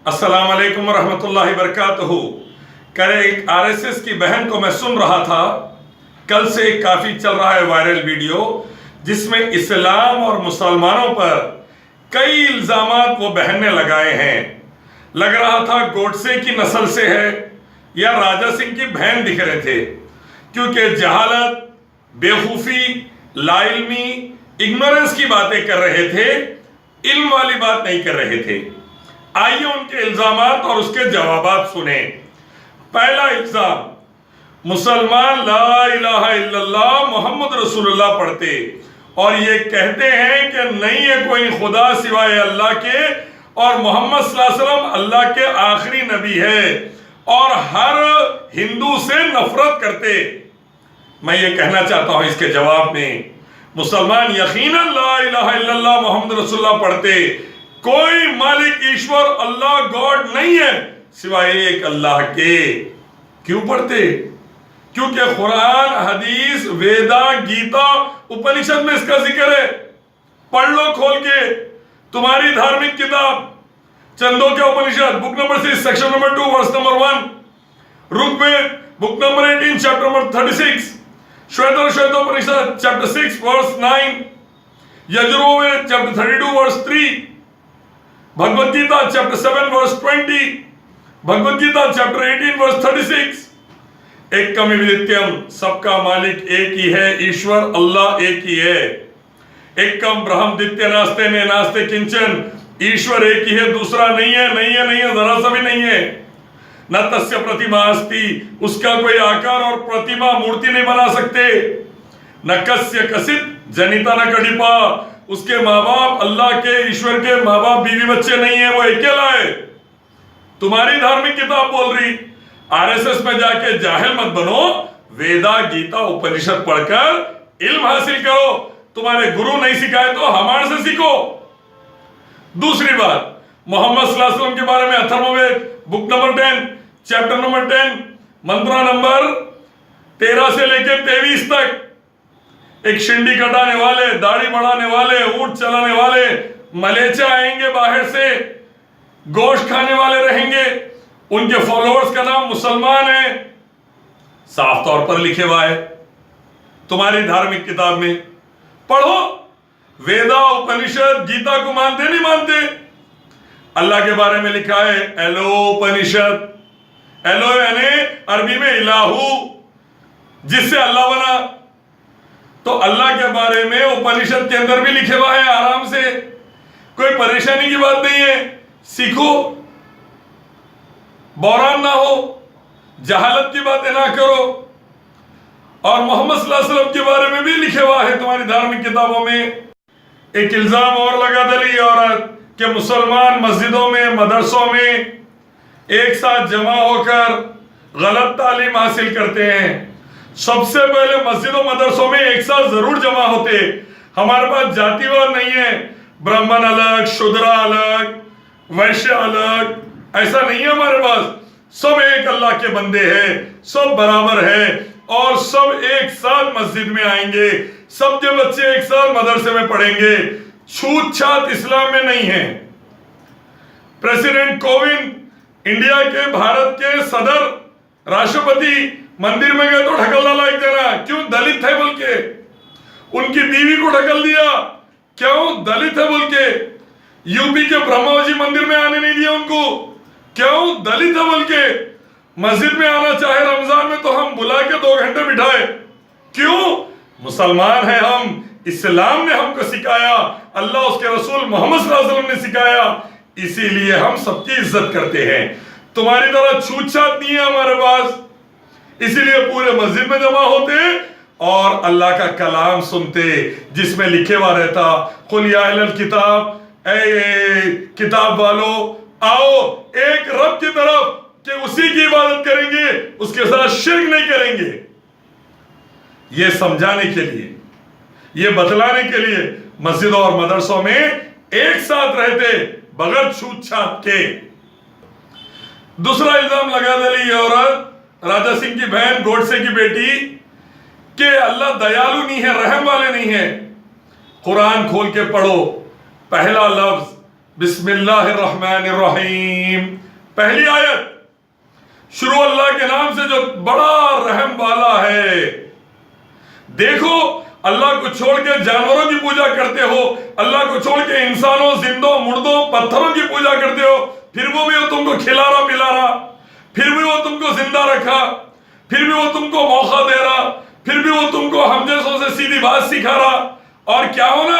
अस्सलाम वालेकुम रहमतुल्लाहि बरकातहू। करे एक आरएसएस की बहन को मैं सुन रहा था, कल से काफी चल रहा है वायरल वीडियो, जिसमें इस्लाम और मुसलमानों पर कई इल्जामात वो बहन ने लगाए हैं। लग रहा था गोडसे की नस्ल से है या राजा सिंह की बहन दिख रहे थे, क्योंकि जहालत, बेवकूफी, लाइल्मी, इग्नोरेंस की बातें कर रहे थे, इल्म वाली बात नहीं कर रहे थे। आइए उनके इल्जामात और उसके जवाबात सुने। पहला इल्जाम, मुसलमान ला इलाहा इल्लल्लाह मोहम्मद रसूलुल्लाह पढ़ते और ये कहते हैं कि नहीं है कोई खुदा सिवाय अल्लाह के और मोहम्मद सल्लल्लाहु अलैहि वसल्लम अल्लाह के आखिरी नबी है और हर हिंदू से नफरत करते। मैं ये कहना चाहता हूं इसके जवाब में, मुसलमान यकीनन ला इलाहा इल्लल्लाह मोहम्मद रसूलुल्लाह पढ़ते, कोई मालिक ईश्वर अल्लाह गॉड नहीं है सिवाय एक अल्लाह के। क्यों पढ़ते? क्योंकि कुरान, हदीस, वेदा, गीता, उपनिषद में इसका जिक्र है। पढ़ लो खोल के, तुम्हारी धार्मिक किताब Chandogya Upanishad book number 6 section number 2 verse number 1, Rigveda book number 18 chapter number 36, Shvetopanishad chapter 6 verse 9, Yajurveda chapter 32 verse 3, Bhagavad Gita chapter 7 verse 20, Bhagavad Gita chapter 18 verse 36। एकम विदित्यम, सबका मालिक एक ही है, ईश्वर अल्लाह एक ही है। एकम ब्रह्म द्वितीय नास्ते ने नास्ते किंचन, ईश्वर एक ही है, दूसरा नहीं है, नहीं है, नहीं है, जरा सा भी नहीं है। न तस्य प्रतिमा अस्ति, उसका कोई आकार और प्रतिमा मूर्ति नहीं बना सकते। न कस्य कसित जनिता न कडिपा, उसके माँ बाप अल्लाह के, ईश्वर के माँ बाप बीवी बच्चे नहीं है, वो अकेला है। तुम्हारी धार्मिक किताब बोल रही, आरएसएस में जाके जाहिल मत बनो, वेदा गीता उपनिषद पढ़कर इल्म हासिल करो। तुम्हारे गुरु नहीं सिखाए तो हमारे से सीखो। दूसरी बात, मोहम्मद सल्लल्लाहु अलैहि वसल्लम के बारे में Atharvaveda book number 10 chapter number 10 मंत्रा नंबर 13 से लेकर 23 तक, एक शिंडी कटाने वाले, दाढ़ी बढ़ाने वाले, ऊंट चलाने वाले, मलेच्चा आएंगे बाहर से, गोश्त खाने वाले रहेंगे, उनके फॉलोअर्स का नाम मुसलमान है, साफ तौर पर लिखे हुआ है तुम्हारी धार्मिक किताब में। पढ़ो, वेदा उपनिषद गीता को मानते नहीं मानते? अल्लाह के बारे में लिखा है एलो उपनिषद, एलो यानी अरबी में इलाहू, जिससे अल्लाह बना। तो अल्लाह के बारे में उपनिषद के अंदर भी लिखे हुआ है, आराम से, कोई परेशानी की बात नहीं है। सीखो, बौरान ना हो, जहालत की बातें ना करो। और मोहम्मद सल्लल्लाहु अलैहि वसल्लम के बारे में भी लिखे हुआ है तुम्हारी धार्मिक किताबों में। एक इल्जाम और लगा दली औरत के मुसलमान मस्जिदों में, मदरसों में एक साथ जमा होकर गलत तालीम हासिल करते हैं। सबसे पहले मस्जिदों मदरसों में एक साथ जरूर जमा होते। हमारे पास जातिवाद नहीं है, ब्राह्मण अलग, शूद्र अलग, वैश्य अलग, ऐसा नहीं है हमारे पास। सब एक अल्लाह के बंदे हैं, सब बराबर है और सब एक साथ मस्जिद में आएंगे, सबके बच्चे एक साथ मदरसे में पढ़ेंगे। छूत छात इस्लाम में नहीं है। प्रेसिडेंट कोविंद, इंडिया के, भारत के सदर राष्ट्रपति मंदिर में गए तो ढकल डाला एक जना, क्यों? दलित है बोल के। उनकी बीवी को ढकल दिया, क्यों? दलित है बोल के। यूपी के ब्रह्माजी मंदिर में आने नहीं दिया उनको, क्यों? दलित है बोल के। मस्जिद में आना चाहे रमजान में तो हम बुला के 2 घंटे बिठाए, क्यों? मुसलमान है हम, इस्लाम ने हमको सिखाया, अल्लाह उसके रसूल मोहम्मद सल्लल्लाहु अलैहि वसल्लम ने सिखाया, इसीलिए हम सबकी इज्जत करते हैं। तुम्हारी तरह छूत छात नहीं है हमारे पास, इसीलिए पूरे मस्जिद में जमा होते और अल्लाह का कलाम सुनते, जिसमें लिखे हुआ रहता कुल या अहलल किताब, ए किताब वालों आओ एक रब की तरफ कि उसी की इबादत करेंगे, उसके साथ शिर्क नहीं करेंगे। यह समझाने के लिए, यह बतलाने के लिए मस्जिदों और मदरसों में एक साथ रहते बगैर छूत छात के। दूसरा इल्जाम लगा दली औरत, राजा सिंह की बहन, गोडसे की बेटी, कि अल्लाह दयालु नहीं है, रहम वाले नहीं है। कुरान खोल के पढ़ो, पहला लफ्ज बिस्मिल्लाहिर्रहमानिर्रहीम। पहली आयत, शुरू अल्लाह के नाम से जो बड़ा रहम वाला है। देखो, अल्लाह को छोड़ के जानवरों की पूजा करते हो, अल्लाह को छोड़ के इंसानों, जिंदों, मुर्दों, पत्थरों की पूजा करते हो, फिर वो भी वो तुमको खिला रहा पिला रहा, फिर भी वो तुमको जिंदा रखा, फिर भी वो तुमको मौका दे रहा, फिर भी वो तुमको हम जैसों से सीधी बात सिखा रहा। और क्या होना,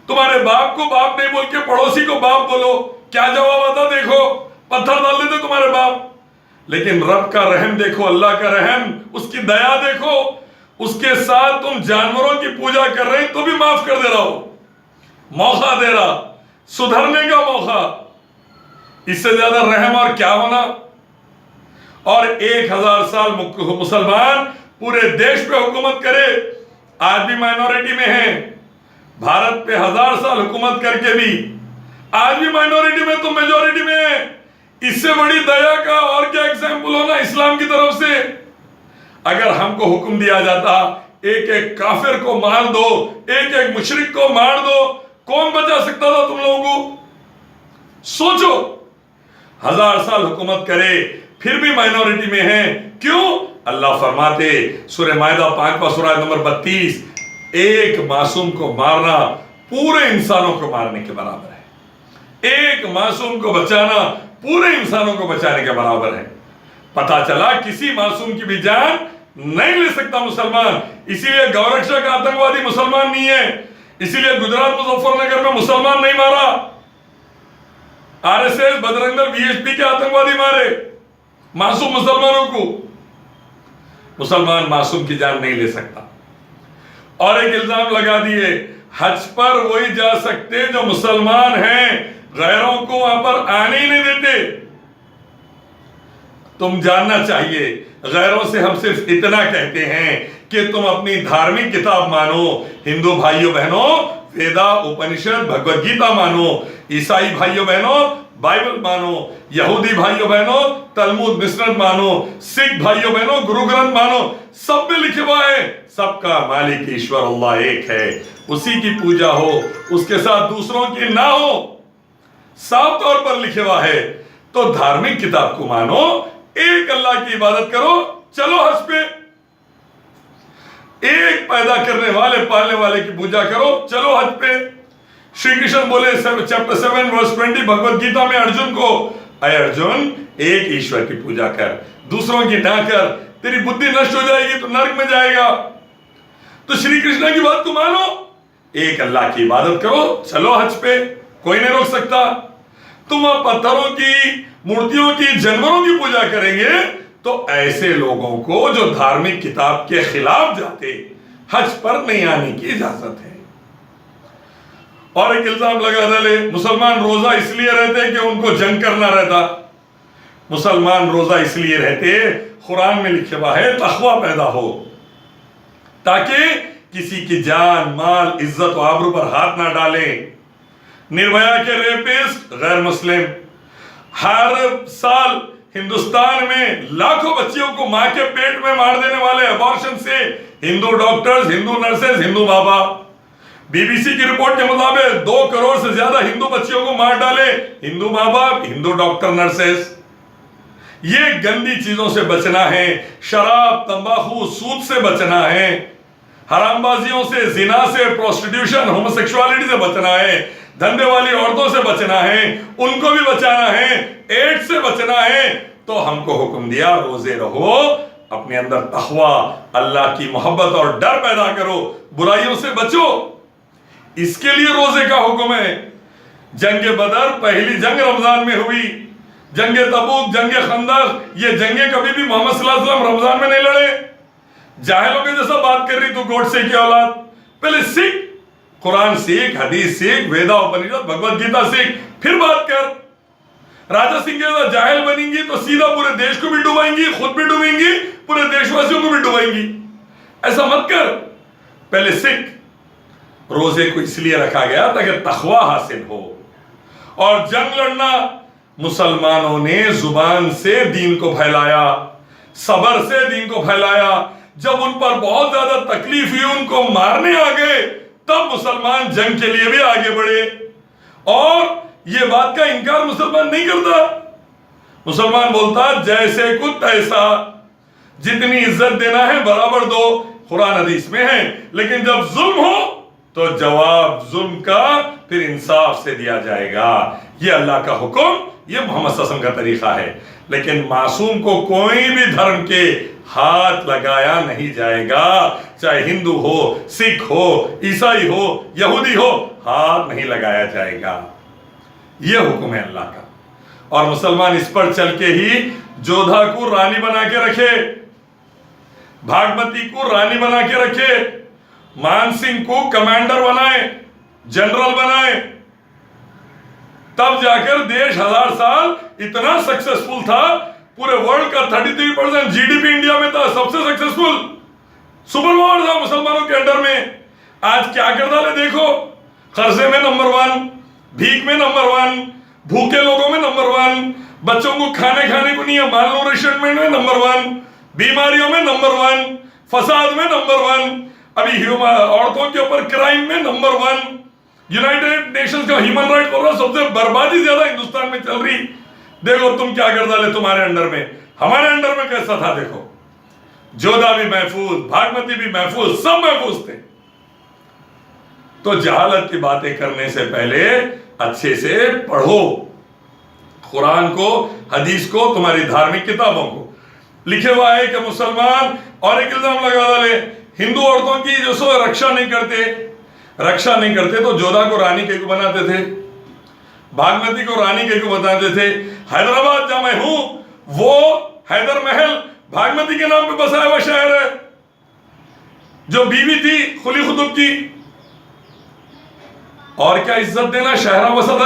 तुम्हारे बाप को बाप नहीं बोल के पड़ोसी को बाप बोलो, क्या जवाब आता देखो, पत्थर डाल देते तुम्हारे बाप। लेकिन रब का रहम देखो, अल्लाह का रहम, उसकी दया देखो, उसके साथ तुम जानवरों की पूजा कर रहे तो भी माफ कर दे रहा हो, मौका दे रहा, सुधरने का मौका। इससे ज्यादा रहम और क्या होना। और 1000 साल मुसलमान पूरे देश पे हुकूमत करे, आज भी माइनॉरिटी में है। भारत पे 1000 साल हुकूमत करके भी आज भी माइनॉरिटी में, तो मेजॉरिटी में है। इससे बड़ी दया का और क्या एग्जाम्पल होना इस्लाम की तरफ से। अगर हमको हुक्म दिया जाता एक एक काफिर को मार दो, एक एक मुशरिक को मार दो, कौन बचा सकता था तुम लोगों को? सोचो, 1000 साल हुकूमत करे फिर भी माइनॉरिटी में है। क्यों? अल्लाह फरमाते सूरह माइदा 5वां सूरा नंबर 32, एक मासूम को मारना पूरे इंसानों को मारने के बराबर है। एक मासूम को बचाना पूरे इंसानों को बचाने के बराबर है। पता चला किसी मासूम की भी जान नहीं ले सकता मुसलमान। इसीलिए गौरक्षक आतंकवादी मुसलमान नहीं है, इसीलिए गुजरात मुजफ्फरनगर में मुसलमान नहीं मारा, आरएसएस बजरंग वीएचपी के आतंकवादी मारे मासूम मुसलमानों को। मुसलमान मासूम की जान नहीं ले सकता। और एक इल्जाम लगा दिए, हज पर वही जा सकते जो मुसलमान हैं, गैरों को वहां पर आने ही नहीं देते। तुम जानना चाहिए, गैरों से हम सिर्फ इतना कहते हैं कि तुम अपनी धार्मिक किताब मानो। हिंदू भाइयों बहनों, वेदा, उपनिषद, भगवद गीता मानो। ईसाई भाइयों बहनों, बाइबल मानो। यहूदी भाइयों बहनों, तलमुद मिस्नद मानो। सिख भाइयों बहनों, गुरु ग्रंथ मानो। सब में लिखे हुआ है सबका मालिक ईश्वर अल्लाह एक है, उसी की पूजा हो, उसके साथ दूसरों की ना हो, साफ तौर पर लिखे हुआ है। तो धार्मिक किताब को मानो, एक अल्लाह की इबादत करो, चलो हज पे। एक पैदा करने वाले, पालने वाले की पूजा करो, चलो हज पे। श्री कृष्ण बोले चैप्टर 7 वर्स 20 भगवद गीता में अर्जुन को, अय अर्जुन, एक ईश्वर की पूजा कर, दूसरों की ना कर, तेरी बुद्धि नष्ट हो जाएगी तो नरक में जाएगा। तो श्री कृष्ण की बात को मानो, एक अल्लाह की इबादत करो, चलो हज पे, कोई नहीं रोक सकता। तुम अब पत्थरों की, मूर्तियों की, जानवरों की पूजा करेंगे तो ऐसे लोगों को जो धार्मिक किताब के खिलाफ जाते, हज पर नहीं आने की इजाजत है। और एक इल्जाम लगा डाले, मुसलमान रोजा इसलिए रहते कि उनको जंग करना रहता। मुसलमान रोजा इसलिए रहते, कुरान में लिखे हुआ है तकवा पैदा हो, ताकि किसी की जान, माल, इज्जत और आबरू पर हाथ ना डाले। निर्भया के रेपिस्ट गैर मुस्लिम, हर साल हिंदुस्तान में लाखों बच्चियों को मां के पेट में मार देने वाले अबॉर्शन से हिंदू डॉक्टर्स, हिंदू नर्सेज, हिंदू माँ बाप। बीबीसी की रिपोर्ट के मुताबिक 2 करोड़ से ज्यादा हिंदू बच्चियों को मार डाले हिंदू माँ बाप, हिंदू डॉक्टर, नर्सेज। ये गंदी चीजों से बचना है, शराब, तंबाकू, सूद से बचना है, हरामबाजियों से, जिना से, प्रोस्टिट्यूशन, होमोसेक्सुअलिटी से बचना है, धंधे वाली औरतों से बचना है, उनको भी बचाना है, एड्स से बचना है। तो हमको हुक्म दिया रोजे रहो, अपने अंदर तकवा, अल्लाह की मोहब्बत और डर पैदा करो, बुराइयों से बचो। इसके लिए रोजे का हुक्म है। जंग बदर पहली जंग रमजान में हुई, जंग तबूक, जंग खंदक, ये जंगे कभी भी मोहम्मद सल्लल्लाहु अलैहि वसल्लम रमजान में नहीं लड़े। जाहिलों के जैसा बात कर रही तू गोडसे की औलाद। पहले सीख, कुरान सीख, हदीस सीख, वेदा, उपनिषद, भगवद गीता सीख, फिर बात कर। राजा सिंह के जाहिल बनेंगी तो सीधा पूरे देश को भी डुबाएंगी, खुद भी डूबेंगी, पूरे देशवासियों को भी डुबाएंगी। ऐसा मत कर, पहले सीख। रोजे को इसलिए रखा गया ताकि तकवा हासिल हो। और जंग लड़ना, मुसलमानों ने जुबान से दीन को फैलाया, सबर से दीन को फैलाया। जब उन पर बहुत ज्यादा तकलीफ हुई, उनको मारने आ गए, तब मुसलमान जंग के लिए भी आगे बढ़े। और ये बात का इनकार मुसलमान नहीं करता। मुसलमान बोलता जैसे को तैसा, जितनी इज्जत देना है बराबर दो, कुरान हदीस में है। लेकिन जब जुल्म हो तो जवाब जुल्म का फिर इंसाफ से दिया जाएगा। ये अल्लाह का हुक्म, ये मोहम्मद सल्लल्लाहु अलैहि वसल्लम का तरीका है। लेकिन मासूम को कोई भी धर्म के हाथ लगाया नहीं जाएगा, चाहे हिंदू हो, सिख हो, ईसाई हो, यहूदी हो, हाथ नहीं लगाया जाएगा। यह हुक्म है अल्लाह का। और मुसलमान इस पर चल के ही जोधा को रानी बना के रखे, भागमती को रानी बना के रखे, मान सिंह को कमांडर बनाए, जनरल बनाए, तब जाकर देश 1000 साल इतना सक्सेसफुल था। पूरे वर्ल्ड का 33% जीडीपी इंडिया में था, सबसे सक्सेसफुल सुपर पावर था मुसलमानों के अंडर में। आज क्या कर डाले देखो, कर्जे में नंबर 1, भीख में नंबर 1, भूखे लोगों में नंबर 1, बच्चों को खाने को नहीं है, मालनूरिशमेंट में नंबर 1, बीमारियों में नंबर 1, फसाद में नंबर 1, अभी औरतों के ऊपर क्राइम में नंबर 1। यूनाइटेड नेशंस का ह्यूमन राइट बोल रहा सबसे बर्बादी ज्यादा हिंदुस्तान में चल रही। देखो तुम क्या कर डाले तुम्हारे अंडर में, हमारे अंडर में कैसा था देखो। जोधा भी महफूज, भागमती भी महफूज, सब महफूज थे। तो जहालत की बातें करने से पहले अच्छे से पढ़ो कुरान को, हदीस को, तुम्हारी धार्मिक किताबों को। लिखे हुआ है कि मुसलमान, और एक इल्जाम लगा डाले हिंदू औरतों की जो सो रक्षा नहीं करते तो जोधा को रानी के को बनाते थे, भागमती को रानी के को बताते थे। हैदराबाद जहां मैं हूं वो हैदर महल भागमती के नाम पे बसाया हुआ शहर है, जो बीवी थी कुली कुतुब की। और क्या इज्जत देना शहरा वसत